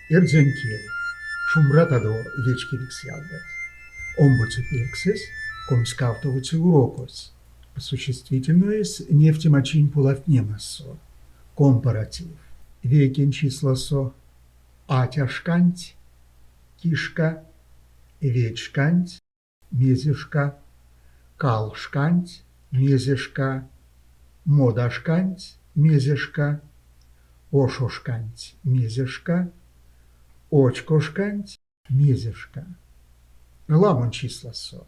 Эрдзенкели, шумратадо вечкирикс ялгат. Омбуцепексис, комскавтовуци урокос. Существительное с нефтемачин пулавтнемассо. Компаратив. Векин числосо. Атяшканть, кишка, вечканть, мезешка, калшканть, мезешка, модашканть, мезешка, ошошканть, мезешка, очкошканть, мезешка. Ламон числосо.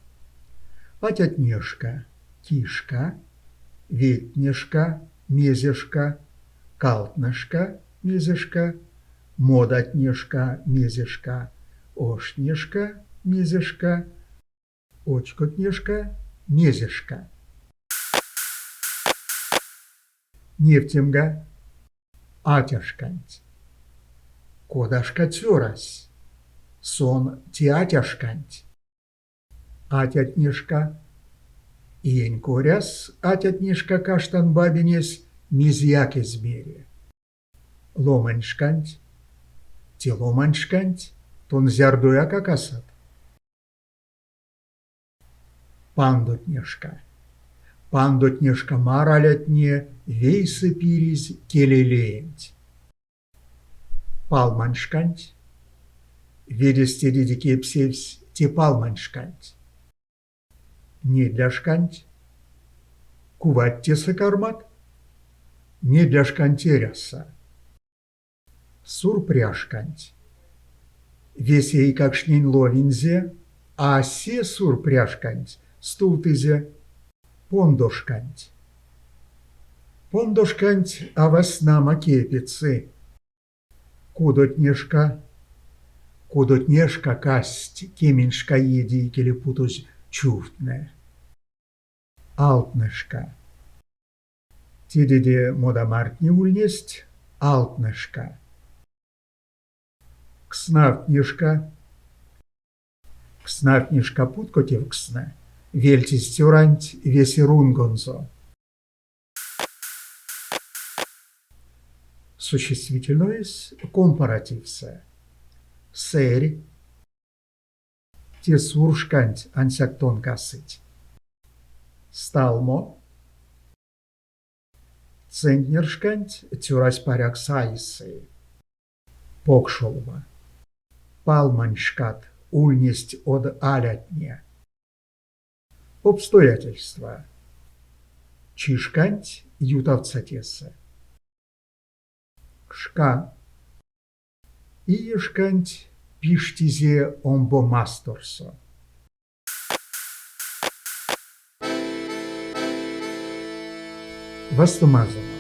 Атятнешка, кишка, ветнешка, мезешка, калтнешка, мезешка, модатнешка, мезешка, ошнешка, мезешка, очкотнешка, мезешка. Нефтемга, атяшканть. Кодашка цюрась. Сон тиатяшканть. Атятнешка. Иенькоряс атятнешка каштан бабинес мизьяк измере. Ломаншканть. Тиломаншканть. Тонзярдуя какасат. Пандотнешка. Пандотнешка маралятне вейсы пириз келелеенть. Палманшканть. Ведестериди кепсевсь те палманшканть. Недляшканть. Куватте сакармат. Недляшкантеряса. Сурпряшканть. Весей как шнень ловинзе, а се сурпряшканть стултызе пондошканть. Пондошканть аваснама кепицы. Кудотнешка. Кудотнешка касть кеменшка еди келепутусь чуфтне. Алтнешка. Тидеде модамартни ульнесть алтнешка. Кснавтнешка. Кснавтнешка путкотевксна. Вельтис тюранть весерунгонзо. Существительное с компаративсе. Сэрь. Тесуршканть ансяктон касыть. Сталмо. Центнершканть тюрась паряк сайсы. Покшолова. Палманшкат ульнесть от алятне. Обстоятельства. Чишканть ютавцатеса. Шка. Иешканть пиштизе омбомасторсо. Вастумазово.